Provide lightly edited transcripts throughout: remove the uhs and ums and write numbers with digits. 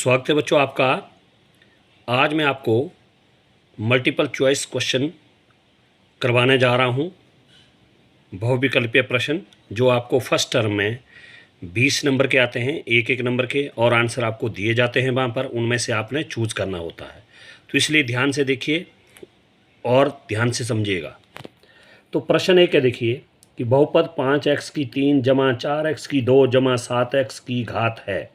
स्वागत है बच्चों आपका। आज मैं आपको मल्टीपल चॉइस क्वेश्चन करवाने जा रहा हूं। बहुविकल्पीय प्रश्न जो आपको फर्स्ट टर्म में 20 नंबर के आते हैं, एक एक नंबर के, और आंसर आपको दिए जाते हैं वहां पर। उनमें से आपने चूज करना होता है, तो इसलिए ध्यान से देखिए और ध्यान से समझिएगा। तो प्रश्न एक है, देखिए कि बहुपद 5x की 3 जमा 4x की 2 जमा 7x की घात है।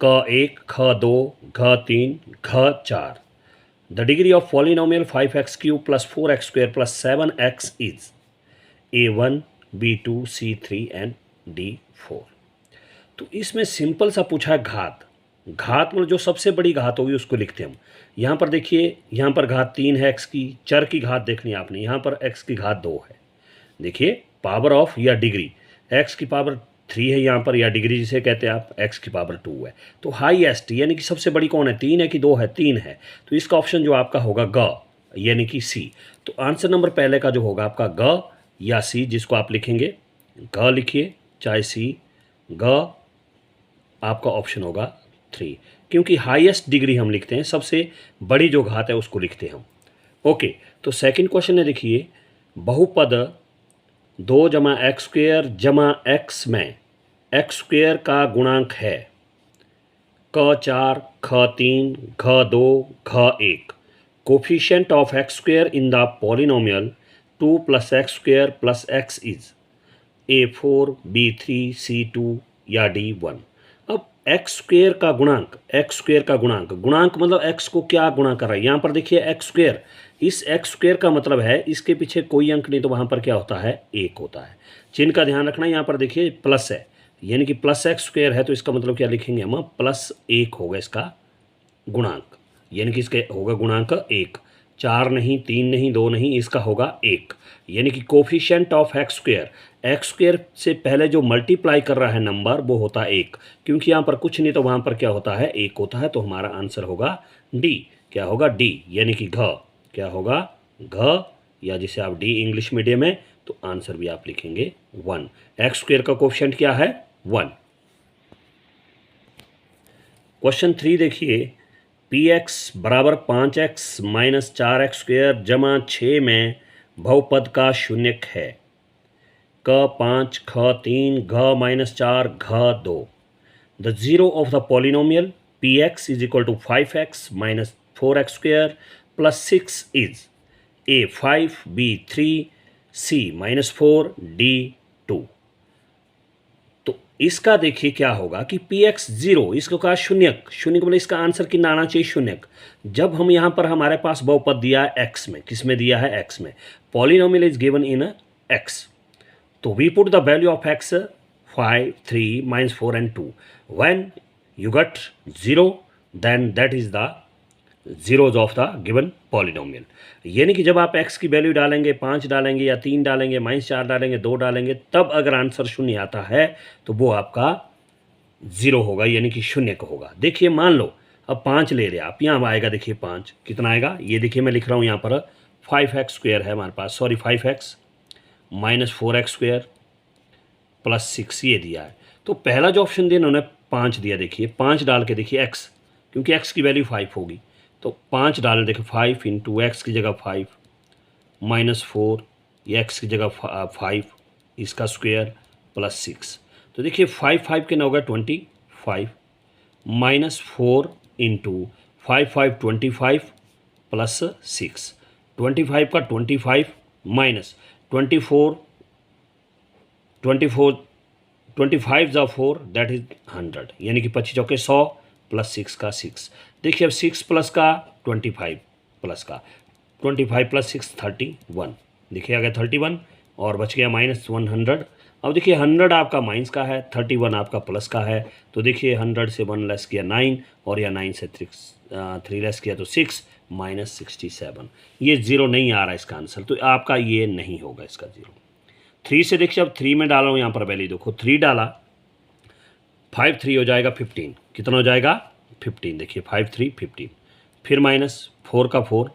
क 1 ख 2 घ 3 घ 4। The degree of polynomial 5x³ + 4x² + 7x is A1 B2 C3 and D4। तो इसमें सिंपल सा पूछा है घात। घात मतलब जो सबसे बड़ी घात होगी उसको लिखते हैं हम। यहाँ पर देखिए, यहाँ पर घात 3 है x की, चर की घात देखनी है आपने, यहाँ पर x की घात 2 है। देखिए पावर ऑफ या डिग्री, x की पावर 3 है यहाँ पर, या डिग्री जिसे कहते हैं आप, x की पावर 2 है। तो हाईएस्ट यानी कि सबसे बड़ी कौन है, 3 है कि 2 है, 3 है। तो इसका ऑप्शन जो आपका होगा ग यानी कि सी। तो आंसर नंबर पहले का जो होगा आपका ग या सी, जिसको आप लिखेंगे ग लिखिए चाहे सी, ग आपका ऑप्शन होगा 3, क्योंकि हाईएस्ट डिग्री हम लिखते हैं, सबसे बड़ी जो घात है उसको लिखते हैं हम। ओके, तो सेकंड क्वेश्चन है, देखिए बहुपद 2 जमा x² जमा x में x² का गुणांक है क 4 ख 3 घ 2 घ 1। Coefficient of x² in the polynomial 2 + x² + x is A4 B3 C2 या D1। अब x² का गुणांक, x² का गुणांक, गुणांक मतलब x को क्या गुणा कर रहा है। यहाँ पर देखिए x², इस x² का मतलब है इसके पीछे कोई अंक नहीं, तो वहाँ पर क्या होता है, 1 होता है। चिन्ह का ध्यान रखना, यहाँ पर देखिए प्लस है, यानी कि प्लस x² है, तो इसका मतलब क्या लिखेंगे हम, +1 होगा इसका गुणांक, यानी कि इसके होगा गुणांक 1। 4 नहीं, 3 नहीं, 2 नहीं, इसका होगा 1। यानी कि कोफिशिएंट ऑफ x² से पहले जो मल्टीप्लाई कर रहा है नंबर वो होता है 1, क्योंकि यहाँ पर कुछ नहीं तो वहाँ पर क्या होता है, 1 होता है। तो हमारा आंसर होगा डी। क्या होगा, डी, यानी कि घ। क्या होगा, घ, या जिसे आप डी इंग्लिश मीडियम में, तो आंसर भी आप लिखेंगे 1। x² का कोफिशिएंट क्या है, 1। क्वेश्चन 3 देखिए, px बराबर 5x - 4x² जमा 6 में बहुपद का शून्यक है क 5 ख 3 घ - 4 घ 2। The zero of the polynomial px is equal to 5x - 4x² + 6 is A5 B3 C - 4 D2। तो इसका देखिए क्या होगा कि px 0, इसको कहा शून्यक, शून्यक मतलब इसका आंसर कितना आना चाहिए, शून्यक। जब हम यहाँ पर हमारे पास बहुपद दिया है x में, किस में दिया है, x में, polynomial is given in x, तो we put the value of x 5 3 - 4 and 2। When you get 0 then that is the zeros of the given polynomial. यानी कि जब आप x की वैल्यू डालेंगे, 5 डालेंगे या 3 डालेंगे, -4 डालेंगे, 2 डालेंगे, तब अगर आंसर शून्य आता है तो वो आपका 0 होगा, यानी कि शून्य का होगा। देखिए मान लो अब 5 ले रहे आप, यहाँ आएगा, देखिए 5 कितना आएगा, ये देखिए मैं लिख रहा हूँ यहाँ पर 5x² है हमारे पास, सॉरी 5x - 4x² + 6 ये दिया है। तो पहला जो ऑप्शन दिया इन्होंने 5 दिया, देखिए 5 डाल के देखिए x, क्योंकि x की वैल्यू 5 होगी, तो 5 डालें, देखिए 5 × x की जगह 5 -4, या x की जगह 5 इसका स्क्वायर + 6। तो देखिए 5 5 के 9 होगा 25 -4 × 5 5 25 + 6, 25 का 25 माइनस 24 24 25 × 4 दैट इज 100, यानी कि 25 चौके 100 + 6 का 6। देखिए अब 6 प्लस का 25 प्लस का 25 + 6 31, देखिए आ गया 31 और बच गया -100। अब देखिए 100 आपका माइनस का है, 31 आपका प्लस का है, तो देखिए 100 से 1 लेस किया 9, और या 9 से 3 लेस किया तो 6 -67। ये 0 नहीं आ रहा इसका आंसर, तो आपका ये नहीं होगा इसका 0। 3 से देखिए, अब 3 में डाला हूँ यहाँ पर वैल्यू, देखो 3 डाला, 5 3 हो जाएगा 15, कितना हो जाएगा 15, देखिए 5 3 15, फिर -4 का 4,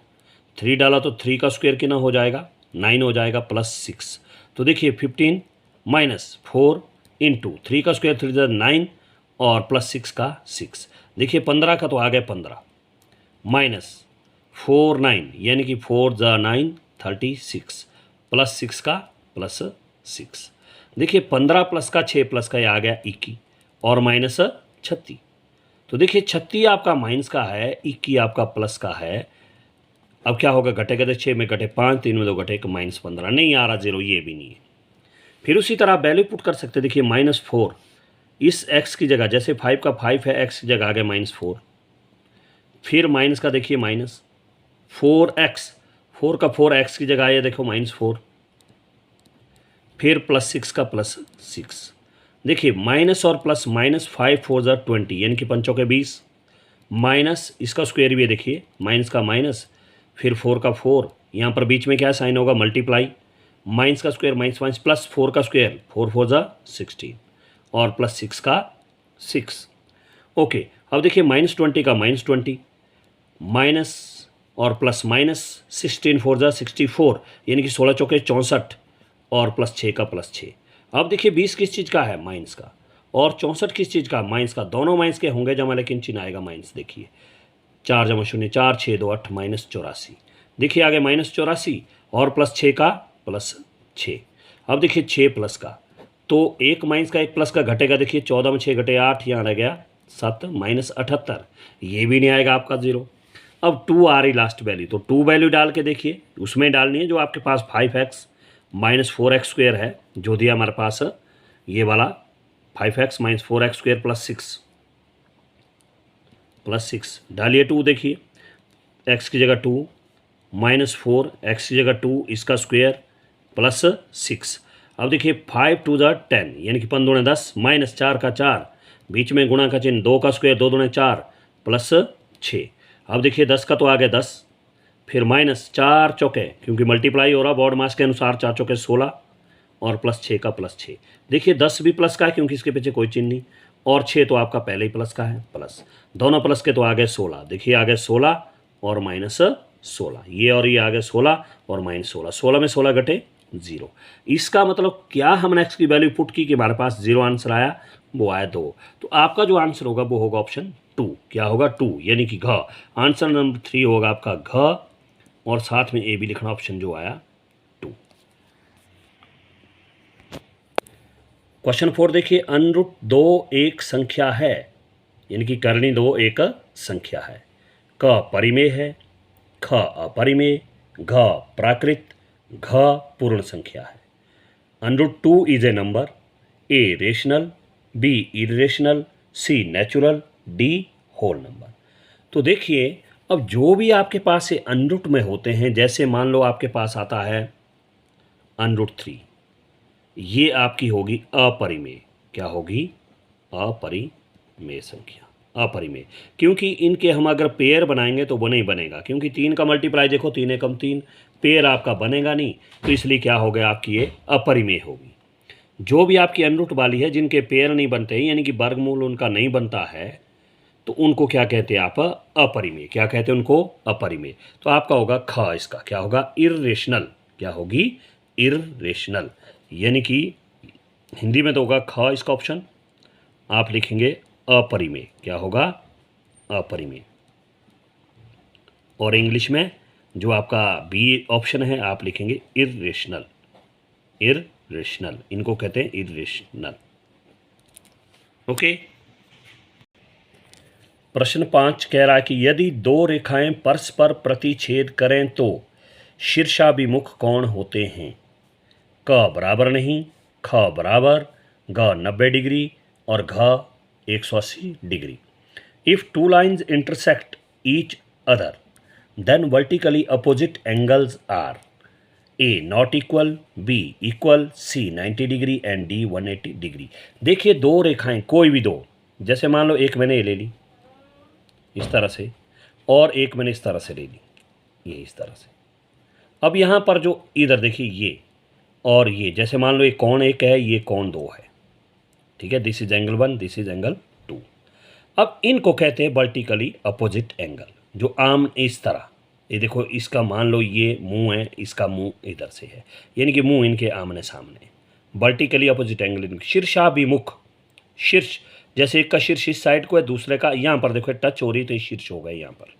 3 डाला तो 3 का स्क्वायर कितना हो जाएगा, 9 हो जाएगा +6। तो देखिए 15 - 4 × 3 का स्क्वायर 3 9, और प्लस 6 का 6। देखिए 15 का तो आ गया 15 माइनस 4 9 यानी कि 4 ज़ा 9 36 प्लस 6 का प्लस 6। देखिए 15 प्लस का 6 प्लस का ये आ गया 21 और माइनस 36। तो देखिए 36 आपका माइनस का है, 21 आपका प्लस का है। अब क्या होगा, घटेगा तो 6 में घटे 5, 3 में 2 घटे 1, माइनस 15 नहीं आ रहा, जीरो ये भी नहीं है। फिर उसी तरह आप वैल्यू पुट कर सकते हैं। देखिए -4 इस x की जगह, जैसे 5 का 5 है, x की जगह आ गया -4। फिर माइनस का देखिए माइनस 4x, 4 का 4 x की जगह आया देखो -4। फिर प्लस 6 का प्लस 6। देखिए माइनस और प्लस माइनस 5 4 ज़ा 20 यानी कि पंचों के 20 माइनस इसका स्क्वायर भी है। देखिए माइनस का माइनस फिर 4 का 4, यहाँ पर बीच में क्या साइन होगा मल्टीप्लाई, माइनस का स्क्वायर माइनस माइनस प्लस 4 का स्क्वायर 4 4 ज़ा 16 और प्लस 6 का 6। ओके, अब देखिए -20 का -20 माइनस और प्लस माइनस 16 4 ज़ा 64 यानी कि 16 चौके 64 और प्लस 6 का प्लस 6। अब देखिए 20 किस चीज़ का है, माइनस का, और 64 किस चीज़ का, माइनस का। दोनों माइनस के होंगे जमा, लेकिन चिन्ह आएगा माइनस। देखिए 4 जमा 0 4 6 2 8 -84। देखिए आगे -84 और प्लस 6 का प्लस 6। अब देखिए 6 प्लस का, तो एक माइनस का एक प्लस का घटेगा। देखिए 14 में 6 घटे 8, यहाँ रह गया 7 -78। ये भी नहीं आएगा आपका 0। अब 2 आ रही लास्ट वैल्यू, तो 2 वैल्यू डाल के देखिए, उसमें डालनी है जो आपके पास 5x -4x स्क्वायर है, जो दिया हमारे पास ये वाला 5x -4x स्क्वायर प्लस 6 डालिए 2। देखिए x की जगह 2 -4 x की जगह 2 इसका स्क्वायर प्लस 6। अब देखिए 5 2 ज़ा 10 यानी कि 5 दूने 10 माइनस 4 का 4, बीच में गुणा का चिन्ह, 2 का स्क्वायर 2 दूने 4 प्लस 6। अब देखिए 10 का तो आ गया 10, फिर माइनस 4 चौके, क्योंकि मल्टीप्लाई हो रहा बॉड मास के अनुसार, 4 चौके 16 और प्लस 6 का प्लस 6। देखिए 10 भी प्लस का है क्योंकि इसके पीछे कोई चिन्ह नहीं, और 6 तो आपका पहले ही प्लस का है, प्लस दोनों प्लस के तो आ गए 16। देखिए आ गए 16 और माइनस 16, ये और ये आ गए 16 और -16, 16 में 16 घटे 0। इसका मतलब क्या, हमने x की वैल्यू पुट की कि हमारे पास 0 आंसर आया, वो आया 2। तो आपका जो आंसर होगा वो होगा ऑप्शन 2। क्या होगा, 2 यानी कि घ। आंसर नंबर 3 होगा आपका घ, और साथ में ए भी लिखना, ऑप्शन जो आया 2। क्वेश्चन 4 देखिए, √2 एक संख्या है, यानी कि करनी 2 एक संख्या है। क परिमेय है, ख अपरिमेय, घ प्राकृत, घ पूर्ण संख्या है। √2 is a number, A rational, B irrational, C natural, D whole number. तो देखिए अब जो भी आपके पास से अनरूट में होते हैं, जैसे मान लो आपके पास आता है √3, ये आपकी होगी अपरिमेय। क्या होगी, अपरिमेय संख्या, अपरिमेय। क्योंकि इनके हम अगर पेयर बनाएंगे तो वो नहीं बनेगा, क्योंकि 3 का मल्टीप्लाई देखो, 3 एकम 3, पेयर आपका बनेगा नहीं, तो इसलिए क्या हो गया आपकी, ये अपरिमेय होगी। जो भी आपकी अनरूट वाली है, जिनके पेयर नहीं बनते हैं, यानी कि वर्गमूल उनका नहीं बनता है, तो उनको क्या कहते हैं आप, अपरिमेय। क्या कहते हैं उनको, अपरिमेय। तो आपका होगा ख, इसका क्या होगा, इर्रेशनल। क्या होगी, इर्रेशनल, यानी कि हिंदी में तो होगा ख, इसका ऑप्शन आप लिखेंगे अपरिमेय। क्या होगा, अपरिमेय। और इंग्लिश में जो आपका बी ऑप्शन है, आप लिखेंगे इर्रेशनल। इर्रेशनल, इनको कहते हैं इर्रेशनल। ओके। प्रश्न 5 कह रहा है कि यदि 2 रेखाएं परस्पर प्रतिच्छेद करें तो शीर्षाभिमुख कोण होते हैं। क बराबर नहीं, ख बराबर, ग 90 डिग्री और घ 180 degree. If 2 lines intersect each other then vertically opposite angles are A not equal, B equal, C 90 degree and D 180 degree. देखिए 2 रेखाएं, कोई भी 2, जैसे मान लो एक मैंने ये ले ली इस तरह से, और एक मैंने इस तरह से ले ली, ये इस तरह से। अब यहाँ पर जो इधर देखिए ये और ये, जैसे मान लो ये कोण 1 है, ये कोण 2 है, ठीक है, this is angle 1, this is angle 2। अब इनको कहते हैं वर्टिकली अपोजिट एंगल, जो आम इस तरह, ये देखो इसका मान लो ये मुंह है, इसका मुंह इधर से है, यानी कि मुंह इनके आमने सामने, वर्टिकली अपोजिट एंगल। शीर्षाभिमुख, शीर्ष जैसे एक का शीर्ष इस साइड को है, दूसरे का यहाँ पर देखो टच हो रही तो शीर्ष हो गए यहाँ पर,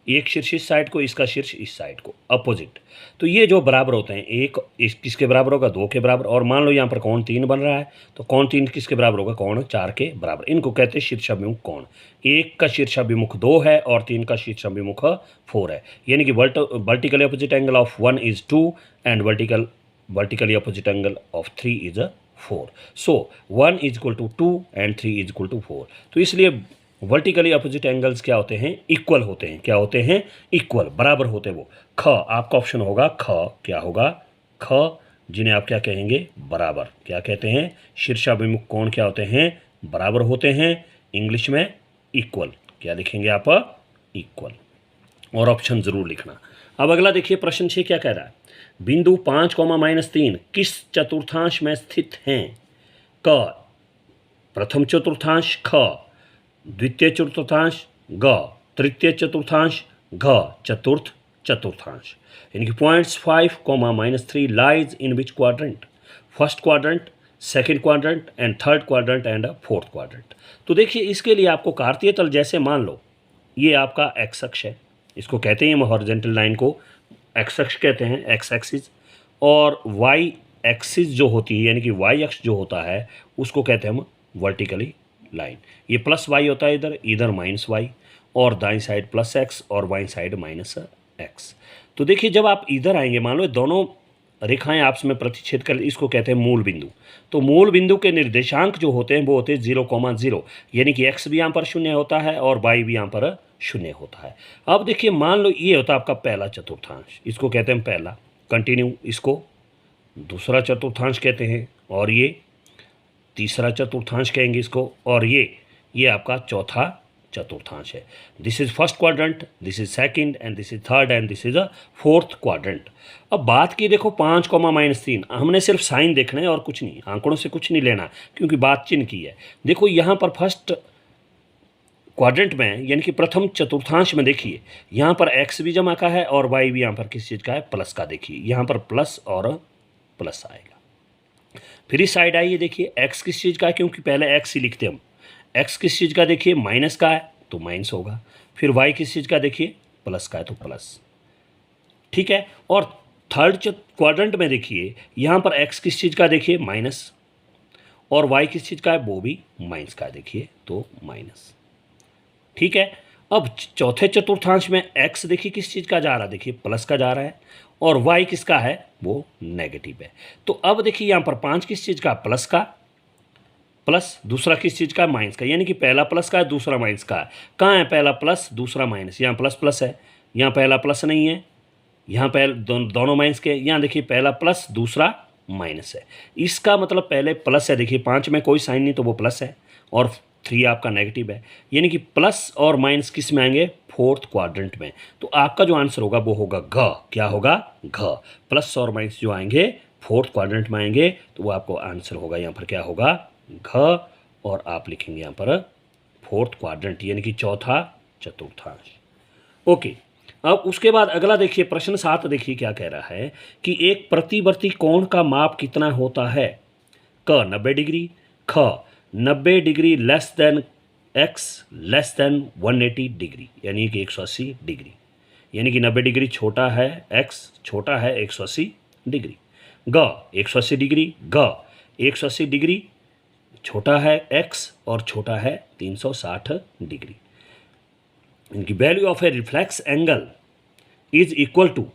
एक शीर्ष इस साइड को, इसका शीर्ष इस साइड को, अपोजिट। तो ये जो बराबर होते हैं, एक इस किसके बराबर होगा, 2 के बराबर। और मान लो यहाँ पर कोण 3 बन रहा है, तो कोण 3 किसके बराबर होगा, कोण 4 के बराबर। इनको कहते हैं शीर्षाभिमुख कोण। एक का शीर्षाभिमुख 2 है और 3 का शीर्षाभिमुख 4 है, यानी कि vertically opposite angle of 1 is 2 and vertically opposite angle of 3 is 4। So 1 is equal to 2 and 3 is equal to 4। तो इसलिए वर्टिकली अपोजिट एंगल्स क्या होते हैं, इक्वल होते हैं। क्या होते हैं, इक्वल, बराबर होते हैं वो। ख आपका ऑप्शन होगा, ख क्या होगा, ख, जिन्हें आप क्या कहेंगे, बराबर। क्या कहते हैं, शीर्षाभिमुख कोण क्या होते हैं, बराबर होते हैं, इंग्लिश में इक्वल। क्या लिखेंगे आप, इक्वल, और ऑप्शन जरूर लिखना। अब अगला देखिए प्रश्न 6 क्या कह रहा है, बिंदु 5, -3 किस चतुर्थांश में स्थित हैं। क प्रथम चतुर्थांश, ख द्वितीय चतुर्थांश, ग तृतीय चतुर्थांश, घ चतुर्थ चतुर्थांश। यानी कि points 5, -3 lies in which quadrant, first quadrant, second quadrant and third quadrant and fourth quadrant. तो देखिए इसके लिए आपको कार्तीय तल, जैसे मान लो ये आपका एक्स अक्ष है, इसको कहते हैं हम हॉरिजॉन्टल लाइन को एक्स अक्ष कहते हैं, एक्स एक्सिस। और वाई एक्सिस जो होती है, यानी कि वाई अक्ष जो होता है, उसको कहते हैं हम वर्टिकली लाइन। ये प्लस वाई होता है इधर, इधर माइनस वाई, और दाईं साइड प्लस एक्स और बाईं साइड माइनस एक्स। तो देखिए जब आप इधर आएंगे, मान लो दोनों रेखाएं आपस में प्रतिच्छेद कर, इसको कहते हैं मूल बिंदु। तो मूल बिंदु के निर्देशांक जो होते हैं वो होते हैं 0,0, यानी कि एक्स भी यहाँ पर 0 होता है और वाई भी यहाँ पर 0 होता है। अब देखिए मान लो ये होता है आपका पहला चतुर्थांश, इसको कहते हैं पहला, कंटिन्यू, इसको दूसरा चतुर्थांश कहते हैं, और ये तीसरा चतुर्थांश कहेंगे इसको, और ये आपका चौथा चतुर्थांश है। This is first quadrant, this is second and this is third and this is a fourth quadrant. अब बात की देखो 5, हमने सिर्फ साइन देखना है और कुछ नहीं, आंकड़ों से कुछ नहीं लेना, क्योंकि बात चिन्ह की है। देखो यहाँ पर फर्स्ट क्वाड्रेंट में, यानी कि प्रथम चतुर्थांश में देखिए यहाँ पर एक्स भी जमा का है और वाई भी यहाँ पर किस चीज़ का है, प्लस का। देखिए यहाँ पर प्लस और प्लस आएगा। फिर इस साइड आइए, देखिए एक्स किस चीज़ का है, क्योंकि पहले एक्स ही लिखते हम। एक्स किस चीज़ का, देखिए माइनस का है तो माइनस होगा। फिर वाई किस चीज़ का, देखिए प्लस का है तो प्लस, ठीक है। और थर्ड क्वाड्रेंट में देखिए यहाँ पर एक्स किस चीज़ का, देखिए माइनस, और वाई किस चीज़ का है, वो भी माइनस का है, देखिए तो माइनस, ठीक है। अब चौथे चतुर्थांश में एक्स देखिए किस चीज़ का जा रहा है, देखिए प्लस का जा रहा है, और वाई किसका है, वो नेगेटिव है। तो अब देखिए यहाँ पर 5 किस चीज़ का, प्लस का, प्लस दूसरा किस चीज़ का, माइनस का, यानी कि पहला प्लस का है दूसरा माइनस का है। कहाँ है पहला प्लस दूसरा माइनस, यहाँ प्लस प्लस है, यहाँ पहला प्लस नहीं है, यहाँ पहले दोनों माइनस के, यहाँ देखिए पहला प्लस दूसरा माइनस है। इसका मतलब पहले प्लस है, देखिए 5 में कोई साइन नहीं तो वो प्लस है, और 3 आपका नेगेटिव है, यानी कि प्लस और माइनस किस में आएंगे, फोर्थ क्वाड्रेंट में। तो आपका जो आंसर होगा वो होगा घ। क्या होगा, घ। प्लस और माइनस जो आएंगे फोर्थ क्वाड्रेंट में आएंगे, तो वो आपको आंसर होगा यहाँ पर क्या होगा, घ। और आप लिखेंगे यहाँ पर फोर्थ क्वाड्रेंट, यानी कि चौथा चतुर्थांश। ओके, अब उसके बाद अगला देखिए प्रश्न 7, देखिए क्या कह रहा है कि एक प्रतिवर्ती कोण का माप कितना होता है। क 90 डिग्री, ख 90 degree less than x less than 180 degree, यानी कि 180 डिग्री, यानी कि 90 डिग्री छोटा है एक्स, छोटा है 180 डिग्री। ग 180 डिग्री, ग 180 डिग्री छोटा है एक्स और छोटा है 360 डिग्री। इनकी value of a reflex angle is equal to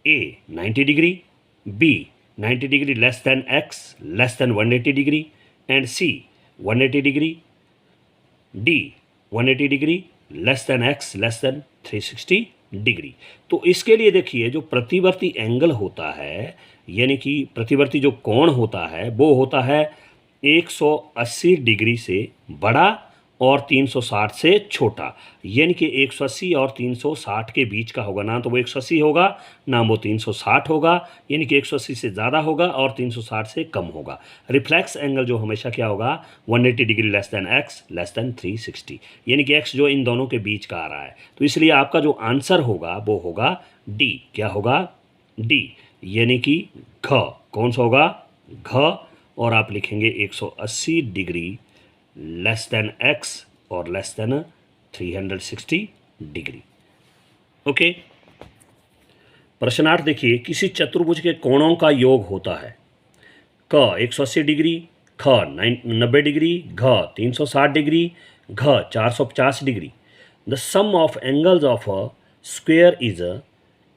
A 90 degree, B 90 degree less than x less than 180 degree and C 180 degree, D 180 degree less than x less than 360 degree. तो इसके लिए देखिए जो प्रतिवर्ती एंगल होता है, यानी कि प्रतिवर्ती जो कोण होता है वो होता है 180 डिग्री से बड़ा और 360 से छोटा, यानी कि 180 और 360 के बीच का होगा, ना तो वो 180 होगा ना वो 360 होगा, यानी कि 180 से ज़्यादा होगा और 360 से कम होगा। रिफ्लेक्स एंगल जो हमेशा क्या होगा, 180 degree less than x less than 360, यानी कि एक्स जो इन दोनों के बीच का आ रहा है। तो इसलिए आपका जो आंसर होगा वो होगा डी। क्या होगा, डी, यानी कि घ। कौन सा होगा, घ। और आप लिखेंगे 180 डिग्री लेस देन x और लेस देन 360 डिग्री। ओके। प्रश्न 8 देखिए, किसी चतुर्भुज के कोणों का योग होता है क 180 डिग्री, ख 90 डिग्री, घ 360 डिग्री, घ 450 degree. The sum of angles of a square is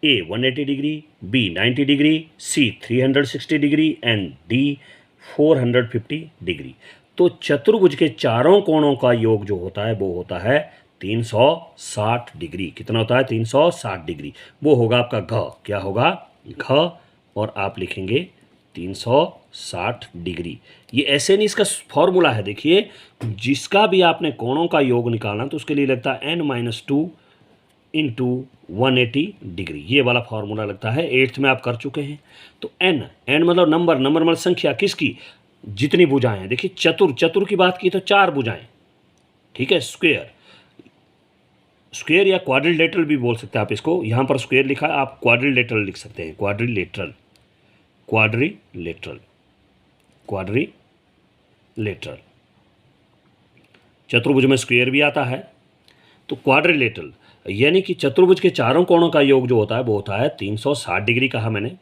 A 180 degree, B 90 degree, C 360 degree and D 450 degree. तो चतुर्भुज के चारों कोणों का योग जो होता है वो होता है 360 डिग्री। कितना होता है? 360 डिग्री। वो होगा आपका घ। क्या होगा? घ। और आप लिखेंगे 360 डिग्री। ये ऐसे नहीं, इसका फॉर्मूला है। देखिए, जिसका भी आपने कोणों का योग निकालना तो उसके लिए लगता है n-2 इंटू 180 डिग्री। ये वाला फॉर्मूला लगता है। 8th में आप कर चुके हैं। तो n मतलब नंबर मतलब संख्या किसकी? जितनी भुजाएं हैं। देखिए, चतुर की बात की तो 4 भुजाएं, ठीक है। स्क्वेयर या क्वाड्रिलेटरल भी बोल सकते हैं आप इसको। यहाँ पर स्क्वेयर लिखा है, आप क्वाड्रिलेटरल लिख सकते हैं। क्वाड्रिलेटरल चतुर्भुज में स्क्वेयर भी आता है। तो क्वाड्रिलेटरल यानी कि चतुर्भुज के चारों कोणों का योग जो होता है वो होता है 360 डिग्री। कहा मैंने।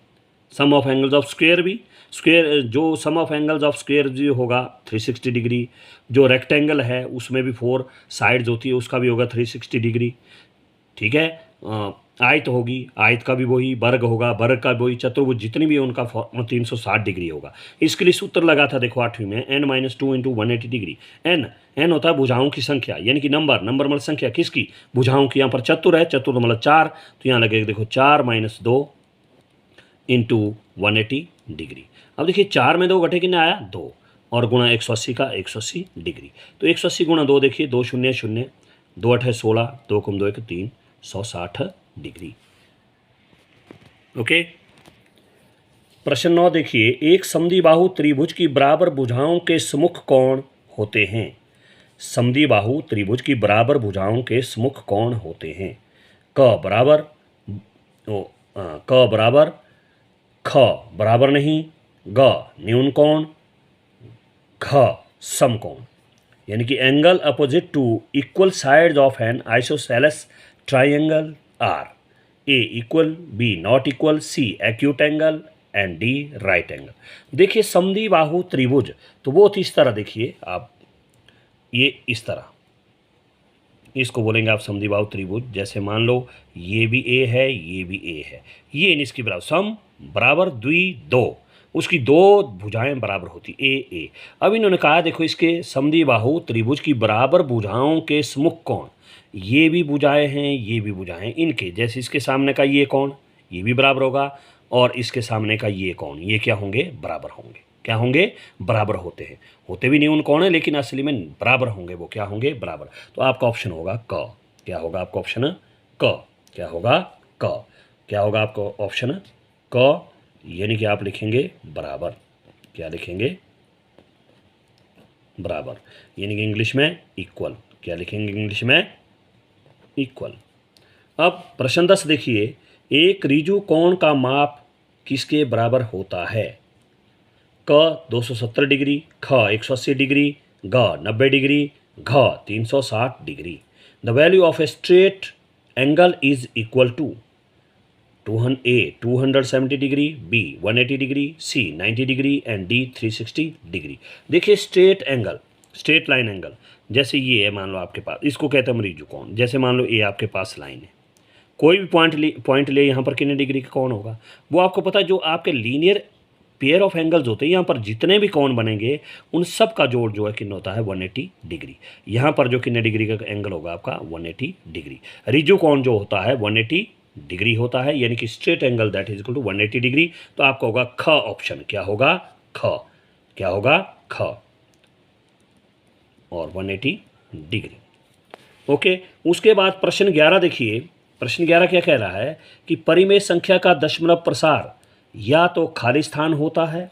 सम ऑफ एंगल्स ऑफ स्क्वेयर भी, स्क्वेयर जो सम ऑफ एंगल्स ऑफ स्क्वेयर जो होगा 360 डिग्री। जो रेक्टेंगल है उसमें भी 4 साइड्स होती है, उसका भी होगा 360 डिग्री, ठीक है। आयत होगी, आयत का भी वही। वर्ग होगा, वर्ग का वही। चतुर्भुज जितनी भी है उनका 360 डिग्री होगा। इसके लिए सूत्र लगा था, देखो 8वीं में, n-2 इंटू 180 डिग्री। n होता है भुजाओं की संख्या, यानी कि नंबर मतलब संख्या किसकी? भुजाओं की। यहाँ पर चतुर है, चतुर मतलब 4, तो यहाँ लगेगा देखो 4 - 2 इंटू 180 डिग्री। अब देखिए 4 में 2 घटे, कितने आया? 2, और गुणा 180 का 180 डिग्री। तो 180 गुणा 2, देखिए 2 शून्य शून्य, 2 8 16, 2 × 2 = 3, 160 डिग्री। ओके। प्रश्न 9 देखिए, एक समद्विबाहु त्रिभुज की बराबर भुजाओं के सम्मुख कोण होते हैं। समद्विबाहु त्रिभुज की बराबर भुजाओं के सम्मुख कोण होते हैं। क बराबर, ख बराबर नहीं, ग न्यून कोण, घ सम कोण। यानी कि angle opposite to equal sides of an isosceles triangle are A equal, B not equal, C acute angle and D right angle. देखिए समद्विबाहु त्रिभुज तो वो इस तरह, देखिए आप, ये इस तरह, इसको बोलेंगे आप समद्विबाहु त्रिभुज। जैसे मान लो ये भी ए है, ये भी ए है, ये इसकी बराबर, सम बराबर द्वि दो, उसकी 2 भुजाएं बराबर होती ए। अब इन्होंने कहा देखो, इसके समद्विबाहु त्रिभुज की बराबर भुजाओं के सम्मुख कोण, ये भी भुजाएं हैं, ये भी भुजाएं, इनके जैसे इसके सामने का ये कोण, ये भी बराबर होगा, और इसके सामने का ये कोण, ये क्या होंगे? बराबर होंगे। क्या होंगे? बराबर होते हैं। होते भी न्यून कोण है लेकिन असली में बराबर होंगे। वो क्या होंगे? बराबर। तो आपका ऑप्शन होगा क। क्या होगा आपका ऑप्शन? क। क्या होगा? क। क्या होगा आपका ऑप्शन? क। यानी कि आप लिखेंगे बराबर। क्या लिखेंगे? बराबर, यानी कि इंग्लिश में इक्वल। क्या लिखेंगे इंग्लिश में? इक्वल। अब प्रश्न 10 देखिए, एक ऋजु कोण का माप किसके बराबर होता है? क 270 डिग्री, ख 180 डिग्री, ग 90 डिग्री, घ 360 degree. The value of a straight angle is equal to A 270 degree, B 180 degree, C 90 degree and D 360 degree. देखिए straight angle, straight line angle, जैसे ये है, मान लो आपके पास, इसको कहते हैं हम ऋजु कोण। जैसे मान लो ये आपके पास लाइन है, कोई भी पॉइंट ले, यहाँ पर कितने डिग्री का कोण होगा वो आपको पता है। जो आपके लीनियर पेयर ऑफ एंगल्स होते हैं, यहाँ पर जितने भी कोण बनेंगे उन सब का जोड़ जो है कितना होता है? 180 डिग्री। यहाँ पर जो कितने डिग्री का एंगल होगा आपका? 180 डिग्री। ऋजु कोण जो होता है 180 डिग्री होता है, यानी कि straight angle that is equal to 180 degree. तो आपका होगा ख ऑप्शन। क्या होगा? ख। क्या होगा? ख और 180 डिग्री। ओके। उसके बाद प्रश्न 11 देखिए। प्रश्न 11 क्या कह रहा है कि परिमेय संख्या का दशमलव प्रसार या तो खाली स्थान होता है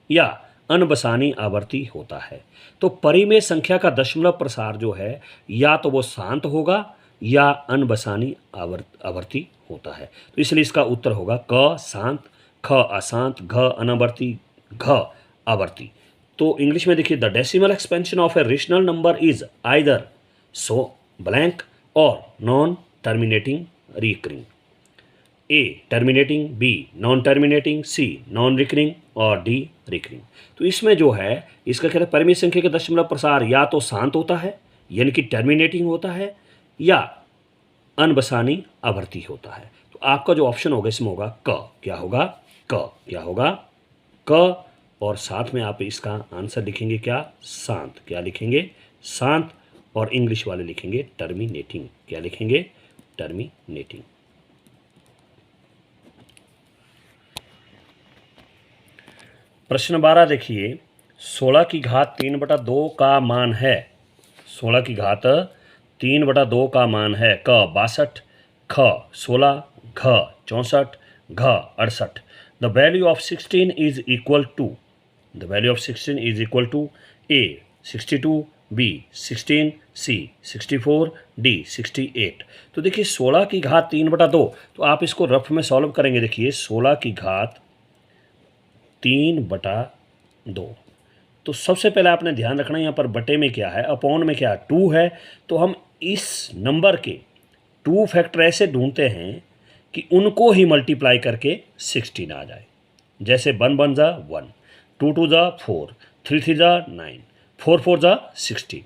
या अनबसानी आवर्ती होता है। तो परिमेय संख्या का दशमलव प्रसार जो है या तो वो शांत होगा या अनबसानी आवर्ती होता है। तो इसलिए इसका उत्तर होगा क शांत, ख अशांत, घ अनावर्ती, घ आवर्ती। तो इंग्लिश में देखिए, the decimal expansion of a rational number is either so blank और non terminating recurring, A terminating, B non terminating, C non recurring और डी रिकरिंग। तो इसमें जो है इसका कहते हैं परिमेय संख्या के दशमलव प्रसार या तो शांत होता है यानी कि टर्मिनेटिंग होता है, या अनबसानी आवर्ती होता है। तो आपका जो ऑप्शन होगा इसमें होगा क। क्या होगा? क। क्या होगा? क। और साथ में आप इसका आंसर लिखेंगे क्या? शांत। क्या लिखेंगे? शांत। और इंग्लिश वाले लिखेंगे टर्मिनेटिंग। क्या लिखेंगे? टर्मिनेटिंग। प्रश्न 12 देखिए, 16 की घात 3/2 का मान है। 16 की घात 3/2 का मान है क 62, ख 16, घ 64, घ 68। The value of 16 is equal to, the value of 16 is equal to A 62, B 16, C 64, D 68। तो देखिए 16 की घात 3/2, तो आप इसको रफ में सॉल्व करेंगे। देखिए 16 की घात 3/2, तो सबसे पहले आपने ध्यान रखना यहाँ पर बटे में क्या है, अपॉन में क्या है, 2 है। तो हम इस नंबर के 2 फैक्टर ऐसे ढूंढते हैं कि उनको ही मल्टीप्लाई करके 16 आ जाए। जैसे 1 1 जा 1, 2 2 जा 4, 3 3 जा 9, 4 4 जा 16।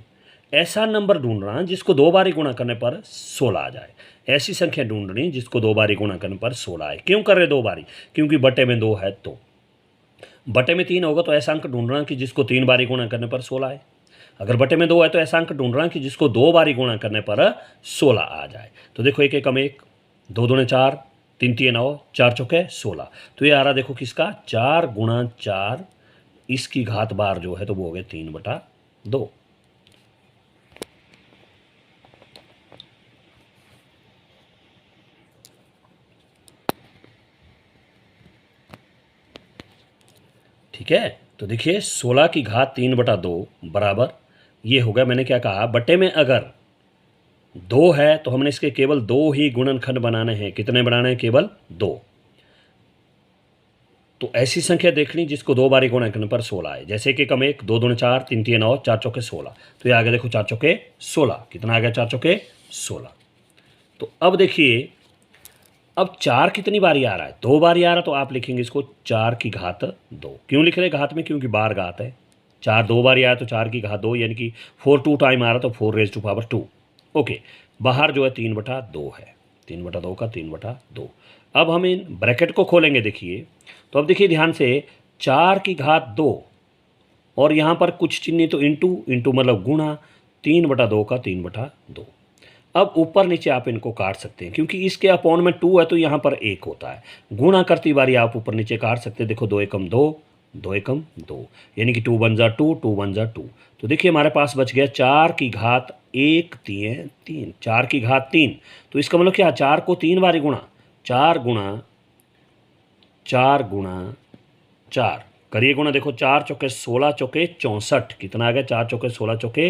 ऐसा नंबर ढूंढना जिसको 2 बारी गुणा करने पर 16 आ जाए। ऐसी संख्या ढूंढनी जिसको 2 बारी गुणा करने पर 16 आए। क्यों कर रहे 2 बारी? क्योंकि बटे में 2 है, तो बटे में 3 होगा तो ऐसा अंक ढूंढना कि जिसको 3 बारी गुणा करने पर 16 आए। अगर बटे में 2 है तो ऐसा अंक ढूंढना कि जिसको 2 बारी गुणा करने पर 16 आ जाए। तो देखो 1 एकम 1, 2 दूने 4, 3 3 9, 4 चौके 16। तो ये आ रहा देखो किसका? 4 गुणा 4, इसकी घात बार जो है तो वो हो गया 3/2। ठीक है, तो देखिए 16 की घात 3/2 बराबर ये होगा, मैंने क्या कहा, बटे में अगर 2 है तो हमने इसके केवल 2 ही गुणनखंड बनाने हैं। कितने बनाने हैं? केवल 2। तो ऐसी संख्या देखनी जिसको 2 बारी गुणा करने पर 16 आए। जैसे कि कम 1, 2 दूने 4, 3 3 9, 4 चौके 16। तो ये आगे देखो 4 चौके 16। कितना आ गया? 4 चौके 16। तो अब देखिए, अब 4 कितनी बारी आ रहा है? 2 बारी आ रहा है, तो आप लिखेंगे इसको 4 की घात 2। क्यों लिख रहे घात में? क्योंकि बार घात है। 4 2 बारी आया तो 4 की घात 2, यानी कि 4 2 टाइम आ रहा तो 4⁻²। ओके, बाहर जो है 3/2 है। 3/2 का 3/2। अब हम इन ब्रैकेट को खोलेंगे। देखिए, तो अब देखिए ध्यान से, 4 की घात 2 और यहाँ पर कुछ चिन्ह तो इंटू मतलब गुणा, 3/2 का 3/2। अब ऊपर नीचे आप इनको काट सकते हैं, क्योंकि इसके अपॉन में 2 है तो यहाँ पर 1 होता है। गुणा करती बारी आप ऊपर नीचे काट सकते हैं। देखो 2 एकम 2, 2 एकम 2, यानी कि 2 1 जा 2, 2 1 जा 2। तो देखिए हमारे पास बच गया 4 की घात 1 3 3, 4 की घात 3। तो इसका मतलब क्या? 4 को 3 बारी गुणा, 4 गुणा 4 गुणा 4 करिए गुणा। देखो 4 चौके 16 चौके 64। कितना आ गया? 4 चौके 16 चौके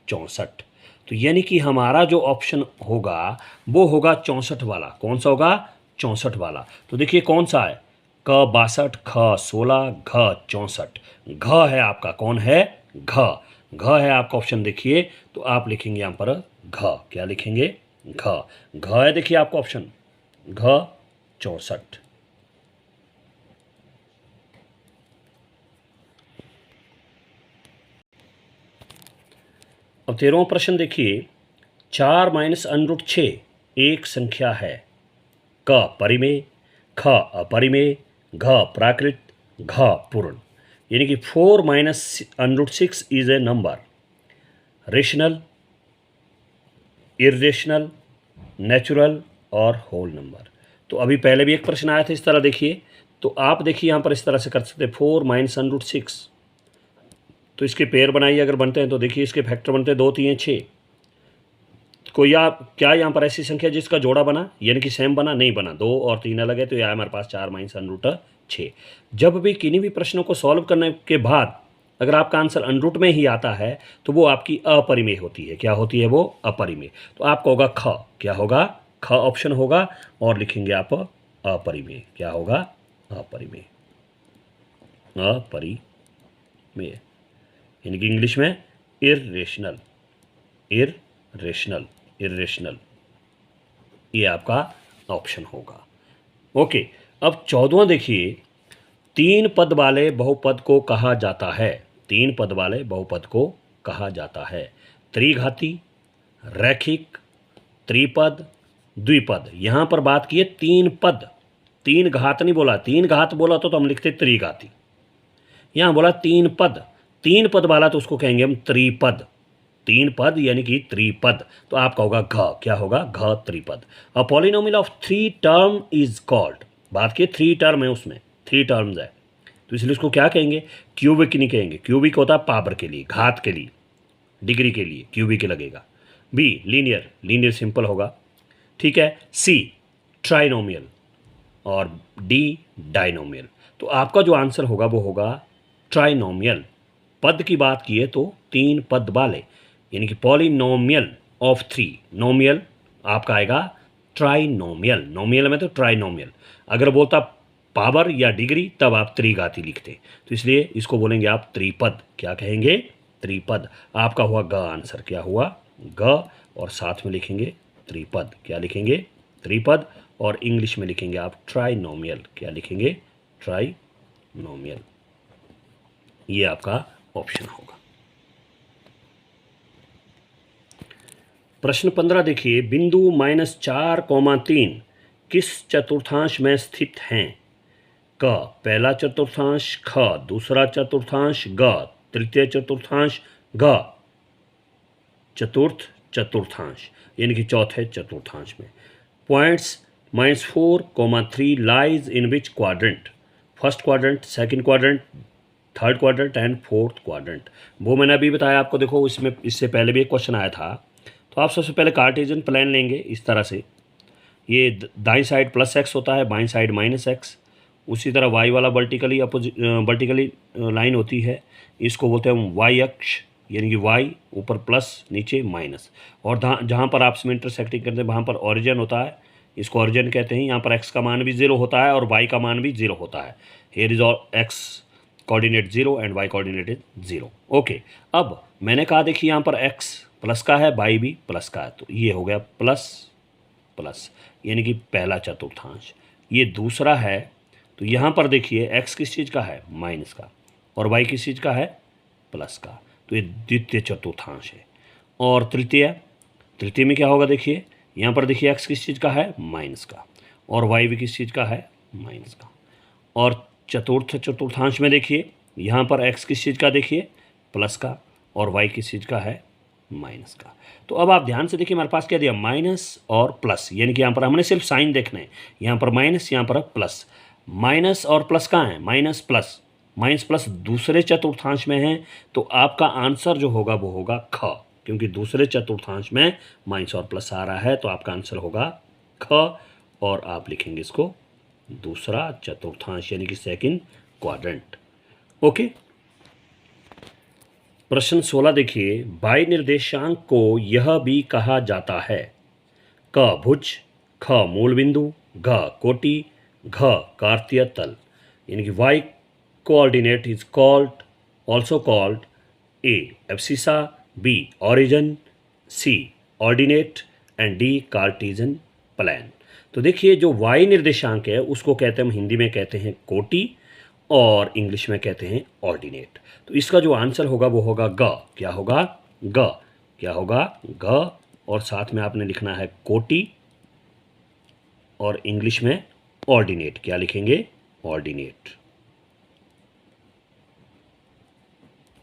64। तो यानी कि हमारा जो ऑप्शन होगा वो होगा 64 वाला। कौन सा होगा? 64 वाला। तो देखिए कौन सा है? क 62, ख 16, घ 64। घ है आपका, कौन है? घ। घ है आपका ऑप्शन। देखिए तो आप लिखेंगे यहाँ पर घ। क्या लिखेंगे? घ। घ है देखिए आपका ऑप्शन, घ 64। अब 13वां प्रश्न देखिए, 4 माइनस √6 एक संख्या है। क परिमेय, ख अपरिमेय, घ प्राकृत, घ पूर्ण। यानी कि 4 minus √6 is a number rational, irrational, natural और होल नंबर। तो अभी पहले भी एक प्रश्न आया था इस तरह। देखिए, तो आप देखिए यहाँ पर इस तरह से कर सकते हैं, 4 माइनस √6। तो इसके पेयर बनाइए अगर बनते हैं तो। देखिए इसके फैक्टर बनते हैं 2 3 6। कोई क्या यहाँ पर ऐसी संख्या जिसका जोड़ा बना, यानी कि सेम बना? नहीं बना। 2 और 3 अलग है, तो यह हमारे पास 4 माइनस √6। जब भी किन्हीं भी प्रश्नों को सॉल्व करने के बाद अगर आपका आंसर अनरूट में ही आता है तो वो आपकी अपरिमेय होती है। क्या होती है वो? अपरिमेय। तो आपका होगा ख। क्या होगा? ख ऑप्शन होगा। और लिखेंगे आप अपरिमेय। क्या होगा? अपरिमेय। अपरिमेय। यानी कि इंग्लिश में इर्रेशनल, इर्रेशनल, ये आपका ऑप्शन होगा। ओके, अब 14वां देखिए, 3 पद वाले बहुपद को कहा जाता है, 3 पद वाले बहुपद को कहा जाता है, त्रिघाती, रैखिक, त्रिपद, द्विपद। यहाँ पर बात की है 3 पद, 3 घात नहीं बोला, 3 घात बोला तो हम लिखते त्रिघाती, यहाँ बोला 3 पद, 3 पद वाला तो उसको कहेंगे हम त्रिपद, 3 पद यानी कि त्रिपद, तो आपका होगा घ, क्या होगा घ, त्रिपद। A polynomial of 3 term is called, बात की 3 टर्म है, उसमें 3 टर्म्स है, तो इसलिए उसको क्या कहेंगे, क्यूबिक नहीं कहेंगे, क्यूबिक होता है पावर के लिए, घात के लिए, डिग्री के लिए क्यूबिक लगेगा। बी लीनियर, लीनियर सिंपल होगा, ठीक है। सी ट्राइनोमियल और डी डाइनोमियल। तो आपका जो आंसर होगा वो होगा ट्राइनोमियल। पद की बात की है तो 3 पद वाले, यानी कि पॉलिनोमियल ऑफ 3, नोमियल आपका आएगा ट्राइनोमियल, नोमियल में तो ट्राइनोमियल, अगर बोलता पावर या डिग्री तब आप त्रिघाती लिखते, तो इसलिए इसको बोलेंगे आप त्रिपद, क्या कहेंगे त्रिपद। आपका हुआ ग आंसर, क्या हुआ ग, और साथ में लिखेंगे त्रिपद, क्या लिखेंगे त्रिपद, और इंग्लिश में लिखेंगे आप ट्राइनोमियल, क्या लिखेंगे ट्राइनोमियल, ये आपका ऑप्शन होगा। प्रश्न 15 देखिए, बिंदु -4, 3 किस चतुर्थांश में स्थित हैं? क पहला चतुर्थांश, ख दूसरा चतुर्थांश, ग तृतीय चतुर्थांश, घ चतुर्थ चतुर्थांश, यानी कि चौथे चतुर्थांश में। Points -4, 3 lies in which quadrant? First quadrant, second quadrant, third quadrant and fourth quadrant. वो मैंने अभी बताया आपको, देखो इसमें इससे पहले भी एक क्वेश्चन आया था। तो आप सबसे पहले कार्टेशियन प्लान लेंगे इस तरह से, ये दाईं साइड +x होता है, बाईं साइड -x, उसी तरह y वाला वर्टिकली वर्टिकली लाइन होती है, इसको बोलते हैं हम y अक्ष, यानी कि y ऊपर प्लस नीचे माइनस, और जहाँ पर आपस में इंटरसेक्टिंग करते हैं वहाँ पर ओरिजिन होता है, इसको ओरिजिन कहते हैं। यहाँ पर x का मान भी 0 होता है और y का मान भी 0 होता है। Here is all x coordinate 0 and y coordinate is 0। Okay, अब मैंने कहा देखिए यहाँ पर x प्लस का है, y भी प्लस का है, तो ये हो गया प्लस प्लस, यानी कि पहला चतुर्थांश। ये दूसरा है, तो यहाँ पर देखिए x किस चीज़ का है, माइनस का, और y किस चीज़ का है, प्लस का, तो ये द्वितीय चतुर्थांश है। और तृतीय, तृतीय में क्या होगा देखिए, यहाँ पर देखिए x किस चीज़ का है, माइनस का, और y भी किस चीज़ का है, माइनस का। और चतुर्थ चतुर्थांश में देखिए यहाँ पर x किस चीज़ का, देखिए प्लस का, और y किस चीज़ का है, माइनस का। तो अब आप ध्यान से देखिए हमारे पास क्या दिया, माइनस और प्लस, यानी कि यहाँ पर हमने सिर्फ साइन देखना है, यहाँ पर माइनस, यहाँ पर प्लस। माइनस और प्लस कहाँ है, माइनस प्लस दूसरे चतुर्थांश में है, तो आपका आंसर जो होगा वो होगा ख, क्योंकि दूसरे चतुर्थांश में माइनस और प्लस आ रहा है, तो आपका आंसर होगा ख, और आप लिखेंगे इसको दूसरा चतुर्थांश, यानी कि सेकंड क्वाड्रेंट। ओके, प्रश्न 16 देखिए, बाई निर्देशांक को यह भी कहा जाता है, क भुज, ख मूल बिंदु, घ कोटि, घ कार्तीय तल, यानी कि y coordinate is called, also called A abscissa, B origin, C ordinate and D cartesian plane. तो देखिए जो y निर्देशांक है उसको कहते हैं हम हिंदी में कहते हैं कोटि, और इंग्लिश में कहते हैं ऑर्डिनेट। तो इसका जो आंसर होगा वो होगा ग, क्या होगा ग, क्या होगा ग, और साथ में आपने लिखना है कोटि, और इंग्लिश में ऑर्डिनेट, क्या लिखेंगे ऑर्डिनेट,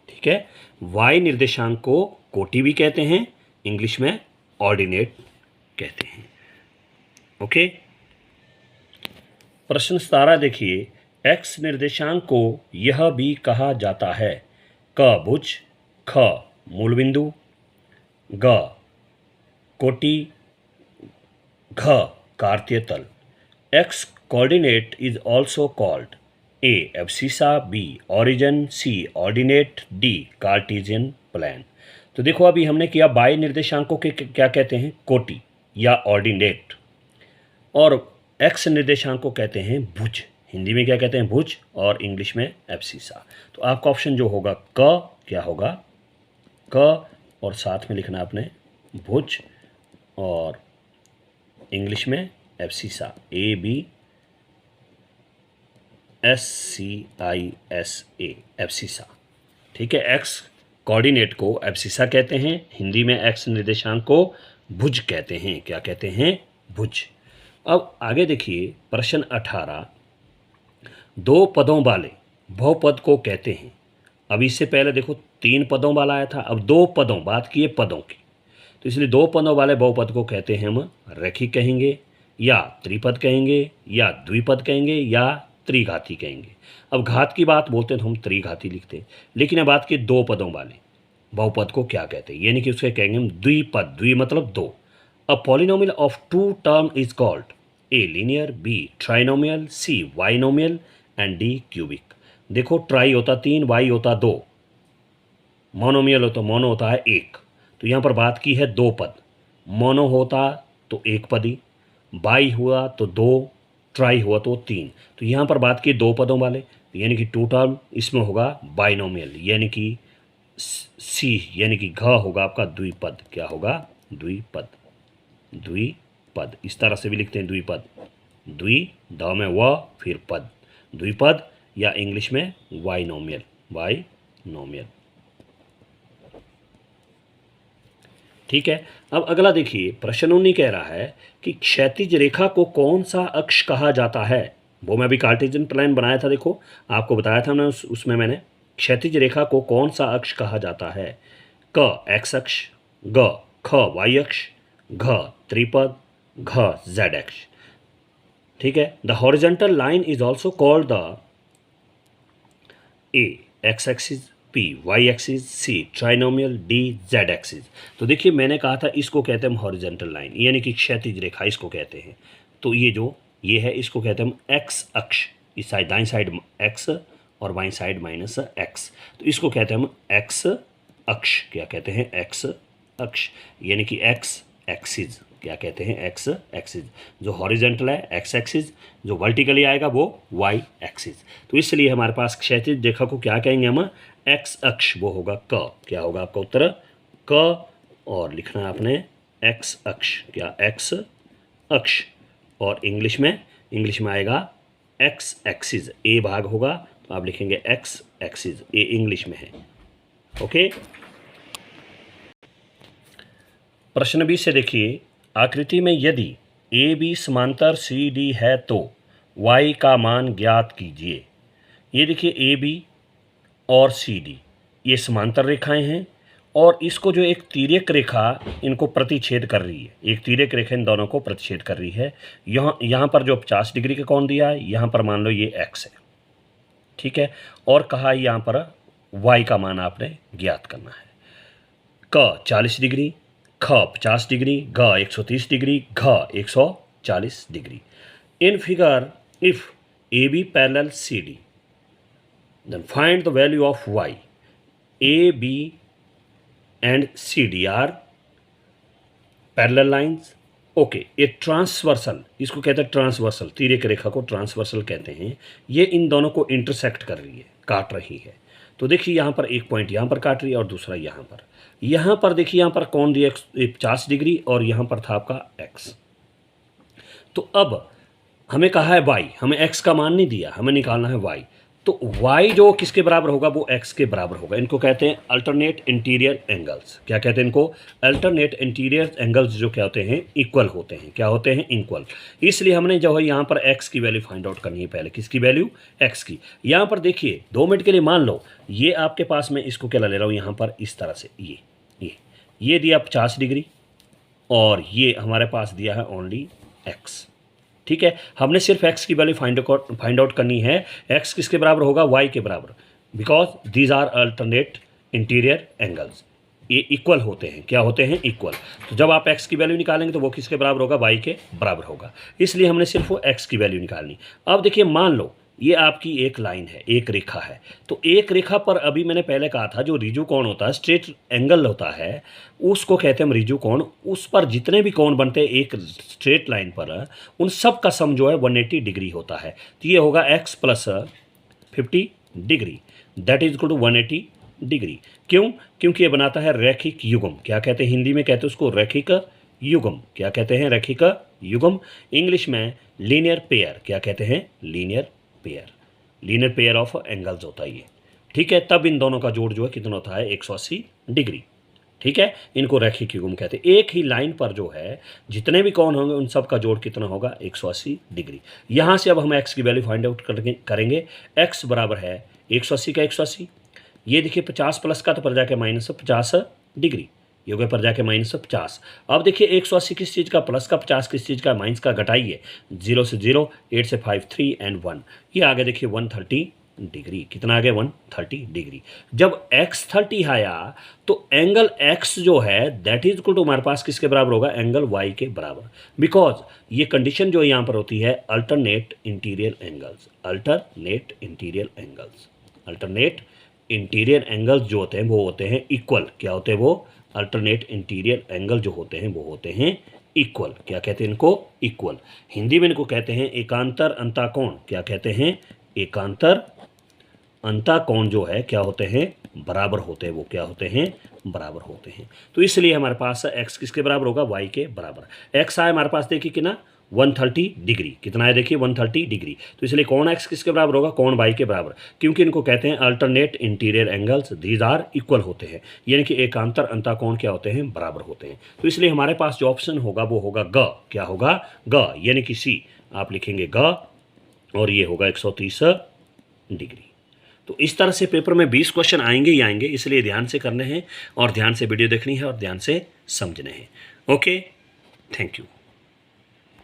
ठीक है। y निर्देशांक को कोटि भी कहते हैं, इंग्लिश में ऑर्डिनेट कहते हैं। ओके, प्रश्न 17 देखिए, x निर्देशांक को यह भी कहा जाता है, क भुज, ख मूल बिंदु, ग कोटि, घ कार्तीय तल। x coordinate is also called A abscissa, B origin, C ordinate, D cartesian plane. तो देखो अभी हमने किया बाई निर्देशांकों के क्या कहते हैं, कोटि या ऑर्डिनेट, और x निर्देशांक को कहते हैं भुज, हिंदी में क्या कहते हैं भुज, और इंग्लिश में एब्सिसा। तो आपका ऑप्शन जो होगा क, क्या होगा क, और साथ में लिखना आपने भुज और इंग्लिश में एब्सिसा, ABSCISA, एब्सिसा। ठीक है, एक्स कोऑर्डिनेट को एब्सिसा कहते हैं, हिंदी में एक्स निर्देशांक को भुज कहते हैं। क्या कहते हैं? भुज। अब आगे देखिए प्रश्न 18, दो पदों वाले बहुपद को कहते हैं। अब इससे पहले देखो 3 पदों वाला आया था, अब 2 पदों, बात की है पदों की, तो इसलिए 2 पदों वाले बहुपद को कहते हैं हम रैखिक कहेंगे, या त्रिपद कहेंगे, या द्विपद कहेंगे, या त्रिघाती कहेंगे। अब घात की बात बोलते हैं तो हम त्रिघाती लिखते हैं, लेकिन अब बात की 2 पदों वाले बहुपद को क्या कहते हैं, यानी कि उसके कहेंगे हम द्विपद, द्वि मतलब 2। A polynomial of 2 term is called A linear, B trinomial, C binomial and D cubic. देखो ट्राई होता 3, वाई होता 2, मोनोमियल हो तो मोनो होता है 1। तो यहाँ पर बात की है 2 पद, मोनो होता तो 1 पदी, बाई हुआ तो 2, ट्राई हुआ तो 3। तो यहाँ पर बात की 2 पदों वाले, यानी कि 2 टर्म, इसमें होगा बाइनोमियल, यानी कि सी, यानी कि घ होगा आपका द्विपद। क्या होगा? द्विपद, द्विपद। इस तरह से भी लिखते हैं द्विपद, द्वि द में व फिर पद, द्विपद, या इंग्लिश में बाइनोमियल, बाइनोमियल। ठीक है, अब अगला देखिए प्रश्न 19 कह रहा है कि क्षैतिज रेखा को कौन सा अक्ष कहा जाता है। वो मैं अभी कार्टेशियन प्लान बनाया था, देखो आपको बताया था मैंने, उसमें मैंने क्षैतिज रेखा को कौन सा अक्ष कहा जाता है। क एक्स अक्ष, ग ख वाई अक्ष, घ त्रिपद, घ जेड अक्ष। ठीक है, the horizontal line is also called the A x axis, P y axis, C trinomial, D z axis. तो देखिए मैंने कहा था इसको कहते हैं हम हॉरिजॉन्टल लाइन, यानी कि क्षैतिज रेखा इसको कहते हैं। तो ये है इसको कहते हैं हम एक्स अक्ष, इस साइड दाईं साइड एक्स और बाईं साइड माइनस एक्स, तो इसको कहते हैं हम एक्स अक्ष। क्या कहते हैं? एक्स अक्ष, यानी कि एक्स एक्सिस। क्या कहते हैं? X axis. जो हॉरिजॉन्टल है एक्स एक्सिस, जो वर्टिकली आएगा वो वाई एक्सिस। तो इसलिए हमारे पास क्षैतिज रेखा को क्या कहेंगे हम? एक्स अक्ष, वो होगा क। क्या होगा आपका उत्तर? क, और लिखना है आपने एक्स अक्ष। क्या? एक्स अक्ष, और इंग्लिश में आएगा एक्स एक्सिस, ए भाग होगा तो आप लिखेंगे एक्स एक्सिस, ए इंग्लिश में है। ओके, प्रश्न 20 से देखिए, आकृति में यदि ए बी समांतर सी डी है तो y का मान ज्ञात कीजिए। ये देखिए ए बी और सी डी ये समांतर रेखाएं हैं, और इसको जो एक तिर्यक रेखा इनको प्रतिच्छेद कर रही है, एक तिर्यक रेखा इन दोनों को प्रतिच्छेद कर रही है। यहाँ पर जो 50 डिग्री का कोण दिया है, यहाँ पर मान लो ये x है। ठीक है, और कहा यहाँ पर y का मान आपने ज्ञात करना है। क 40 डिग्री, ख 50 डिग्री, घ 130 डिग्री, घ 140 degree. In figure if A B parallel C D, then find the value of y. A, B and C D are parallel lines. Okay, ये ट्रांसवर्सल, इसको कहते हैं ट्रांसवर्सल, तिर्यक रेखा को ट्रांसवर्सल कहते हैं। ये इन दोनों को इंटरसेक्ट कर रही है, काट रही है। तो देखिए यहाँ पर एक पॉइंट यहाँ पर काट रही है और दूसरा यहाँ पर देखिए यहाँ पर कौन दिया 50 डिग्री, और यहाँ पर था आपका x। तो अब हमें कहा है y, हमें x का मान नहीं दिया, हमें निकालना है y। तो y जो किसके बराबर होगा? वो x के बराबर होगा। इनको कहते हैं अल्टरनेट इंटीरियर एंगल्स। क्या कहते हैं इनको? अल्टरनेट इंटीरियर एंगल्स, जो क्या होते हैं? इक्वल होते हैं। क्या होते हैं? इक्वल। इसलिए हमने जो है यहाँ पर x की वैल्यू फाइंड आउट करनी है पहले। किसकी वैल्यू? x की। यहाँ पर देखिए 2 मिनट के लिए मान लो ये आपके पास, मैं इसको क्या ले रहा हूँ यहाँ पर इस तरह से, ये दिया 50 डिग्री, और ये हमारे पास दिया है ओनली x। ठीक है, हमने सिर्फ x की वैल्यू फाइंड आउट करनी है। x किसके बराबर होगा? y के बराबर, because these are alternate interior angles, ये इक्वल होते हैं। क्या होते हैं? इक्वल। तो जब आप x की वैल्यू निकालेंगे तो वो किसके बराबर होगा? y के बराबर होगा। इसलिए हमने सिर्फ वो x की वैल्यू निकालनी। अब देखिए मान लो ये आपकी एक लाइन है, एक रेखा है। तो एक रेखा पर अभी मैंने पहले कहा था जो रिजु कोण होता है, स्ट्रेट एंगल होता है, उसको कहते हैं हम रिजु कोण। उस पर जितने भी कोण बनते हैं एक स्ट्रेट लाइन पर, उन सब का सम जो है 180 डिग्री होता है। तो ये होगा x plus 50 degree, that is equal to 180 degree. क्यों? क्योंकि ये बनाता है रैखिक युग्म। क्या कहते हैं हिंदी में? कहते हैं उसको रैखिक युग्म। क्या कहते हैं? रैखिक युग्म। इंग्लिश में लीनियर पेयर। क्या कहते हैं? Linear pair. Linear pair of angles होता है ये, ठीक है। तब इन दोनों का जोड़ जो है कितना होता है? 180 डिग्री, ठीक है। इनको रैखिक युग्म कहते हैं। एक ही लाइन पर जो है जितने भी कोण होंगे उन सब का जोड़ कितना होगा? 180 डिग्री। यहाँ से अब हम x की वैल्यू फाइंड आउट करेंगे। x बराबर है 180 का 180, ये देखिए 50 प्लस का तो पर जाके माइनस 50 डिग्री, ये हो गया पर जाके -50। अब देखिए 180 किस चीज़ का? प्लस का, 50 किस चीज़ का? माइनस का। घटाइए, 0 से 0, 8 से 5 3 एंड 1, ये आगे देखिए 130 डिग्री। कितना आ गया? 130 डिग्री। जब x 30 आया तो एंगल x जो है दैट इज इक्वल टू हमारे पास किसके बराबर होगा? एंगल y के बराबर। बिकॉज ये कंडीशन जो यहाँ पर होती है alternate interior angles, alternate interior angles, alternate interior angles जो होते हैं वो होते हैं इक्वल। क्या होते हैं वो? अल्टरनेट इंटीरियर एंगल जो होते हैं वो होते हैं इक्वल। क्या कहते हैं इनको? इक्वल। हिंदी में इनको कहते हैं एकांतर अंतःकोण। क्या कहते हैं? एकांतर अंतःकोण जो है क्या होते हैं? बराबर होते हैं। वो क्या होते हैं? बराबर होते हैं। तो इसलिए हमारे पास x किसके बराबर होगा? y के बराबर। x आया हमारे पास देखिए कितना? 130 डिग्री। कितना है देखिए? 130 डिग्री। तो इसलिए कोण x किसके बराबर होगा? कोण y के बराबर, क्योंकि इनको कहते हैं alternate interior angles, these are equal होते हैं, यानी कि एकांतर अंतःकोण क्या होते हैं? बराबर होते हैं। तो इसलिए हमारे पास जो ऑप्शन होगा वो होगा ग। क्या होगा? ग, यानी कि सी। आप लिखेंगे ग और ये होगा 130 डिग्री। तो इस तरह से पेपर में 20 क्वेश्चन आएंगे ही आएंगे, इसलिए ध्यान से करने हैं और ध्यान से वीडियो देखनी है और ध्यान से समझने हैं। Okay, thank you.